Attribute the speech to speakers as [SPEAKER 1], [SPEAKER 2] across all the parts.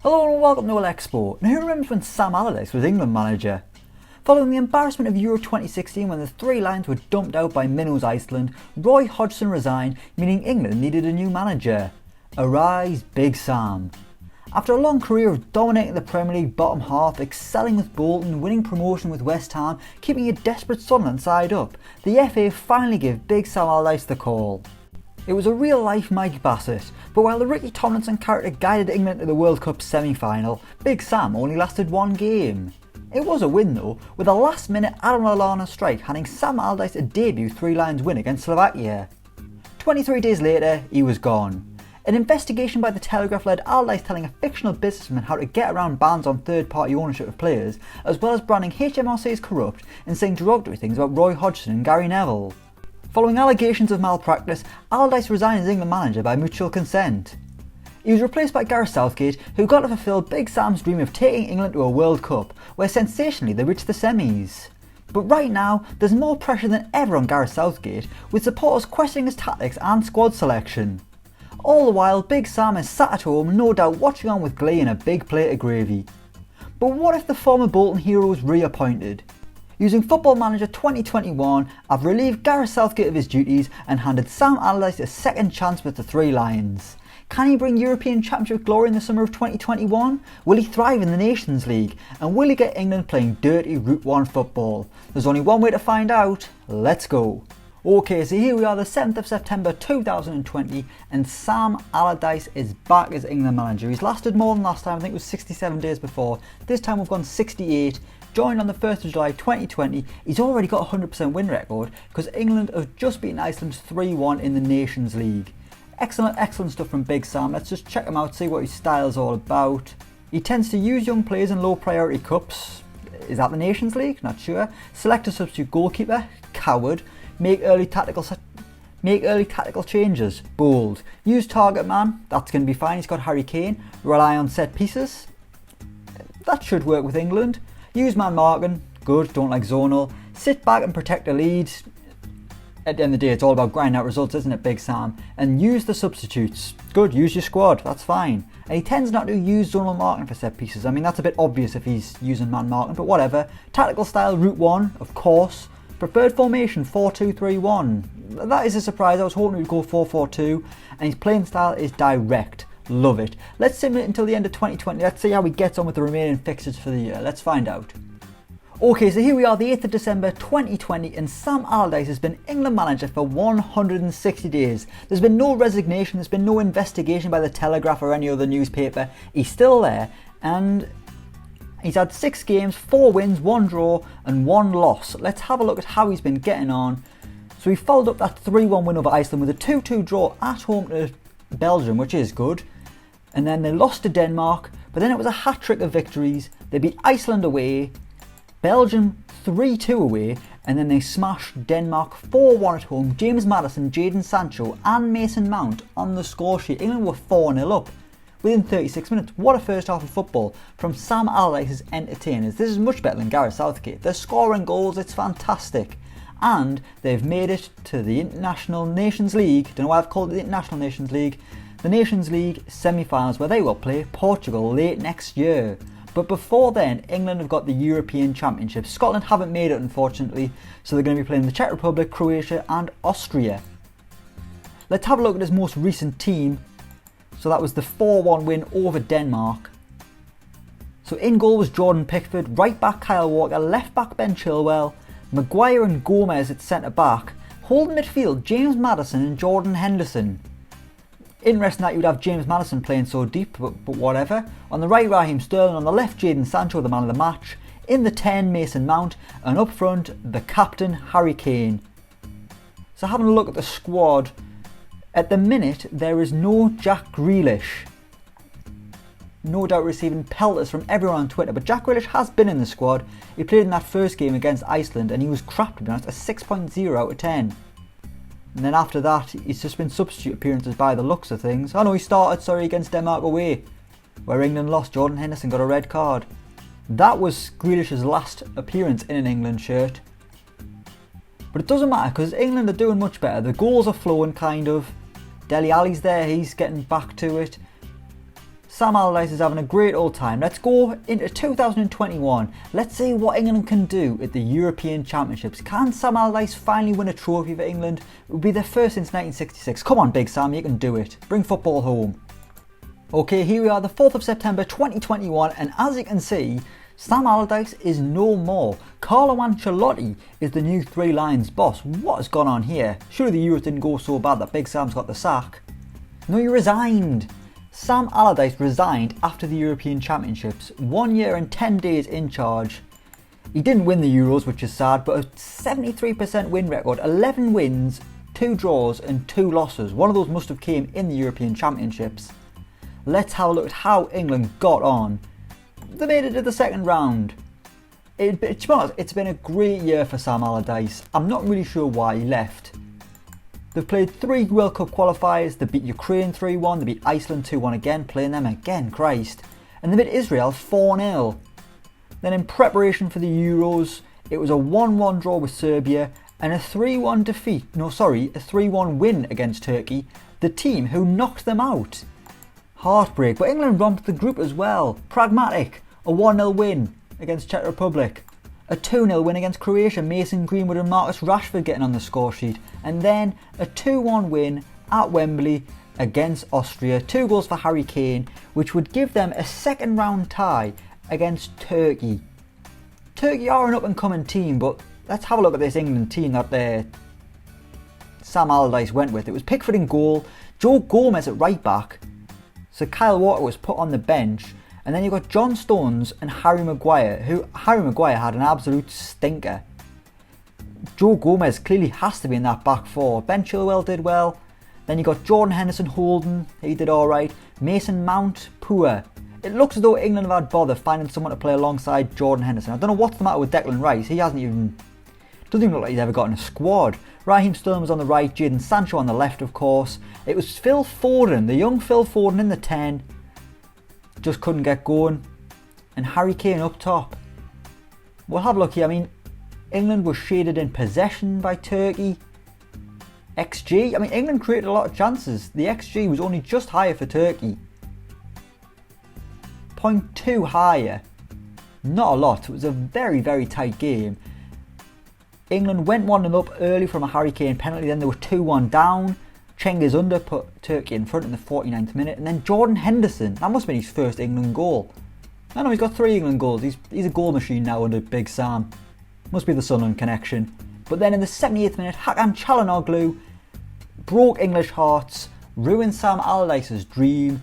[SPEAKER 1] Hello and welcome to Elecspo. Now who remembers when Sam Allardyce was England manager? Following the embarrassment of Euro 2016 when the Three Lions were dumped out by Minnows Iceland, Roy Hodgson resigned, meaning England needed a new manager. Arise, Big Sam. After a long career of dominating the Premier League bottom half, excelling with Bolton, winning promotion with West Ham, keeping a desperate Sunderland side up, the FA finally gave Big Sam Allardyce the call. It was a real-life Mike Bassett, but while the Ricky Tomlinson character guided England to the World Cup semi-final, Big Sam only lasted one game. It was a win though, with a last-minute Adam Lallana strike handing Sam Allardyce a debut Three Lions win against Slovakia. 23 days later, he was gone. An investigation by the Telegraph led Allardyce telling a fictional businessman how to get around bans on third-party ownership of players, as well as branding HMRC as corrupt and saying derogatory things about Roy Hodgson and Gary Neville. Following allegations of malpractice, Allardyce resigned as England manager by mutual consent. He was replaced by Gareth Southgate, who got to fulfil Big Sam's dream of taking England to a World Cup, where sensationally they reached the semis. But right now, there's more pressure than ever on Gareth Southgate, with supporters questioning his tactics and squad selection. All the while, Big Sam is sat at home, no doubt watching on with glee and a big plate of gravy. But what if the former Bolton hero was reappointed? Using Football Manager 2021, I've relieved Gareth Southgate of his duties and handed Sam Allardyce a second chance with the Three Lions. Can he bring European Championship glory in the summer of 2021? Will he thrive in the Nations League? And will he get England playing dirty Route 1 football? There's only one way to find out. Let's go. Okay, so here we are, the 7th of September 2020, and Sam Allardyce is back as England manager. He's lasted more than last time, I think it was 67 days before. This time we've gone 68. Joined on the 1st of July 2020, he's already got a 100% win record because England have just beaten Iceland 3-1 in the Nations League. Excellent stuff from Big Sam. Let's just check him out, see what his style is all about. He tends to use young players in low priority cups. Is that the Nations League? Not sure. Select a substitute goalkeeper. Coward. Make early tactical changes. Bold. Use target man. That's going to be fine. He's got Harry Kane. Rely on set pieces. That should work with England. Use man marking, good, don't like zonal. Sit back and protect the lead. At the end of the day, it's all about grinding out results, isn't it, Big Sam? And use the substitutes. Good, use your squad, that's fine. And he tends not to use zonal marking for set pieces. I mean, that's a bit obvious if he's using man marking, but whatever. Tactical style, Route 1, of course. Preferred formation, 4-2-3-1. That is a surprise, I was hoping he'd go 4-4-2. And his playing style is direct. Love it. Let's simulate until the end of 2020. Let's see how he gets on with the remaining fixtures for the year. Let's find out. Okay, so here we are, the 8th of December 2020, and Sam Allardyce has been England manager for 160 days. There's been no resignation, there's been no investigation by the Telegraph or any other newspaper. He's still there, and he's had 6 games, 4 wins, 1 draw, and 1 loss. Let's have a look at how he's been getting on. So he followed up that 3-1 win over Iceland with a 2-2 draw at home to Belgium, which is good. And then they lost to Denmark, but then it was a hat-trick of victories. They beat Iceland away, Belgium 3-2 away, and then they smashed Denmark 4-1 at home. James Maddison, Jadon Sancho and Mason Mount on the score sheet. England were 4-0 up within 36 minutes. What a first half of football from Sam Allardyce's entertainers. This is much better than Gareth Southgate. They're scoring goals, it's fantastic. And they've made it to the International Nations League. Don't know why I've called it the International Nations League. The Nations League semi-finals, where they will play Portugal late next year. But before then, England have got the European Championship. Scotland haven't made it, unfortunately, so they're going to be playing the Czech Republic, Croatia and Austria. Let's have a look at his most recent team. So that was the 4-1 win over Denmark. So in goal was Jordan Pickford, right back Kyle Walker, left back Ben Chilwell, Maguire and Gomez at centre back, holding midfield James Maddison and Jordan Henderson. Interesting that you'd have James Maddison playing so deep, but whatever. On the right, Raheem Sterling. On the left, Jadon Sancho, the man of the match. In the 10, Mason Mount. And up front, the captain, Harry Kane. So having a look at the squad, at the minute, there is no Jack Grealish. No doubt receiving pelters from everyone on Twitter, but Jack Grealish has been in the squad. He played in that first game against Iceland, and he was crap, to be honest, a 6.0 out of 10. And then after that, he's just been substitute appearances by the looks of things. Oh no, he started, against Denmark away, where England lost. Jordan Henderson got a red card. That was Grealish's last appearance in an England shirt. But it doesn't matter, because England are doing much better. The goals are flowing, kind of. Dele Alli's there, he's getting back to it. Sam Allardyce is having a great old time. Let's go into 2021. Let's see what England can do at the European Championships. Can Sam Allardyce finally win a trophy for England? It would be their first since 1966. Come on, Big Sam, you can do it. Bring football home. Okay, here we are, the 4th of September 2021, and as you can see, Sam Allardyce is no more. Carlo Ancelotti is the new Three Lions boss. What has gone on here? Surely the Euros didn't go so bad that Big Sam's got the sack. No, he resigned. Sam Allardyce resigned after the European Championships. 1 year and 10 days in charge. He didn't win the Euros, which is sad, but a 73% win record. 11 wins, 2 draws and 2 losses. One of those must have came in the European Championships. Let's have a look at how England got on. They made it to the second round. To be honest, it's been a great year for Sam Allardyce. I'm not really sure why he left. They've played 3 World Cup qualifiers. They beat Ukraine 3-1, they beat Iceland 2-1 again, playing them again, Christ. And they beat Israel 4-0. Then in preparation for the Euros, it was a 1-1 draw with Serbia and a 3-1 win against Turkey, the team who knocked them out. Heartbreak, but England romped the group as well. Pragmatic, a 1-0 win against Czech Republic. A 2-0 win against Croatia, Mason Greenwood and Marcus Rashford getting on the score sheet. And then a 2-1 win at Wembley against Austria. 2 goals for Harry Kane, which would give them a second round tie against Turkey. Turkey are an up and coming team, but let's have a look at this England team that Sam Allardyce went with. It was Pickford in goal, Joe Gomez at right back, so Kyle Walker was put on the bench. And then you've got John Stones and Harry Maguire, who Harry Maguire had an absolute stinker. Joe Gomez clearly has to be in that back 4. Ben Chilwell did well. Then you got Jordan Henderson Holden, he did alright. Mason Mount, poor. It looks as though England have had bother finding someone to play alongside Jordan Henderson. I don't know what's the matter with Declan Rice, doesn't even look like he's ever got in a squad. Raheem Sterling was on the right, Jadon Sancho on the left of course. It was Phil Foden, the young Phil Foden in the 10. Just couldn't get going, and Harry Kane up top. We'll have a look here. I mean, England was shaded in possession by Turkey. XG, I mean, England created a lot of chances. The XG was only just higher for Turkey. 0.2 higher. Not a lot. It was a very, very tight game. England went 1-0 up early from a Harry Kane penalty, then they were 2-1 down. Cengiz Under put Turkey in front in the 49th minute, and then Jordan Henderson, that must have been his first England goal. I know he's got 3 England goals, he's a goal machine now under Big Sam. Must be the Sunderland connection. But then in the 78th minute, Hakan Çalhanoğlu broke English hearts, ruined Sam Allardyce's dream,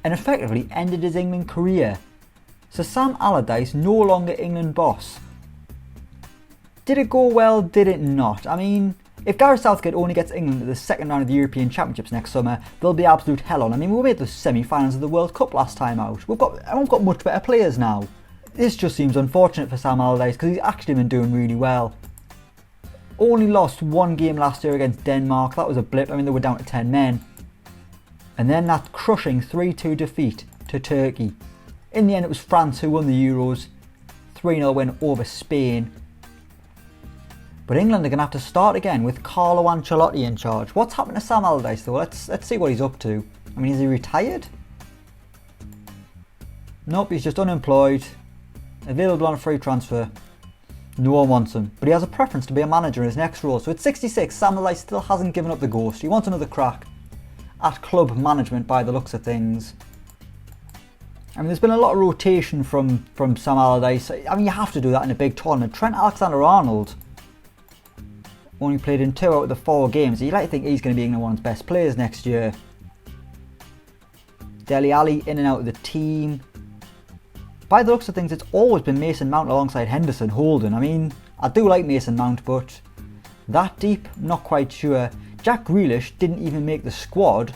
[SPEAKER 1] and effectively ended his England career. So Sam Allardyce no longer England boss. Did it go well? Did it not? I mean, if Gareth Southgate only gets England to the second round of the European Championships next summer, there'll be absolute hell on. I mean, we made the semi-finals of the World Cup last time out. We've got much better players now. This just seems unfortunate for Sam Allardyce because he's actually been doing really well. Only lost 1 game last year against Denmark. That was a blip. I mean, they were down to 10 men. And then that crushing 3-2 defeat to Turkey. In the end, it was France who won the Euros. 3-0 win over Spain. But England are going to have to start again with Carlo Ancelotti in charge. What's happened to Sam Allardyce though? Let's see what he's up to. I mean, is he retired? Nope, he's just unemployed. Available on a free transfer. No one wants him. But he has a preference to be a manager in his next role. So at 66, Sam Allardyce still hasn't given up the ghost. He wants another crack at club management by the looks of things. I mean, there's been a lot of rotation from Sam Allardyce. I mean, you have to do that in a big tournament. Trent Alexander-Arnold only played in 2 out of the 4 games. You'd like to think he's going to be England's best players next year. Dele Alli in and out of the team. By the looks of things, it's always been Mason Mount alongside Henderson, Holden. I mean, I do like Mason Mount, but that deep, not quite sure. Jack Grealish didn't even make the squad.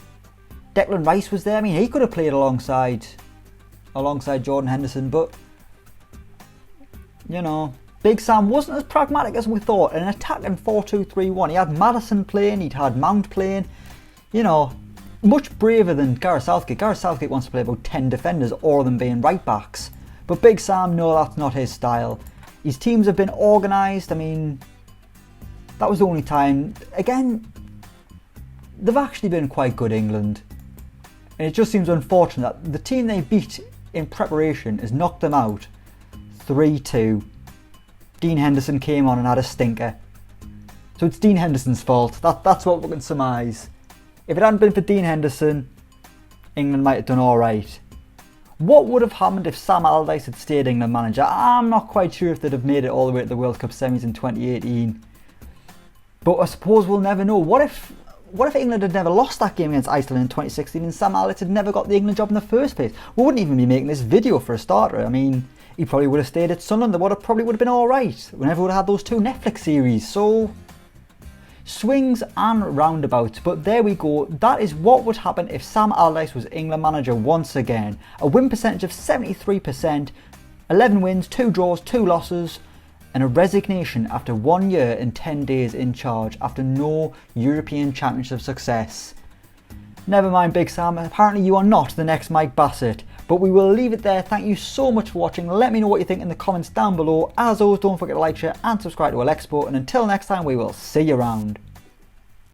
[SPEAKER 1] Declan Rice was there. I mean, he could have played alongside Jordan Henderson, but you know, Big Sam wasn't as pragmatic as we thought. An attacking 4-2-3-1. He had Maddison playing, he'd had Mount playing. You know, much braver than Gareth Southgate. Gareth Southgate wants to play about 10 defenders, all of them being right backs. But Big Sam, no, that's not his style. His teams have been organised. I mean, that was the only time. Again, they've actually been quite good, England. And it just seems unfortunate that the team they beat in preparation has knocked them out 3-2. Dean Henderson came on and had a stinker. So it's Dean Henderson's fault. That's what we can surmise. If it hadn't been for Dean Henderson, England might have done alright. What would have happened if Sam Allardyce had stayed England manager? I'm not quite sure if they'd have made it all the way to the World Cup semis in 2018. But I suppose we'll never know. What if England had never lost that game against Iceland in 2016 and Sam Allardyce had never got the England job in the first place? We wouldn't even be making this video for a starter. I mean, he probably would have stayed at Sunderland. The probably would have been alright. We never would have had those 2 Netflix series. So, swings and roundabouts, but there we go. That is what would happen if Sam Allardyce was England manager once again. A win percentage of 73%, 11 wins, 2 draws, 2 losses, and a resignation after 1 year and 10 days in charge after no European Championship success. Never mind, Big Sam, apparently you are not the next Mike Bassett. But we will leave it there. Thank you so much for watching. Let me know what you think in the comments down below. As always, don't forget to like, share and subscribe to Elecspo. And until next time, we will see you around.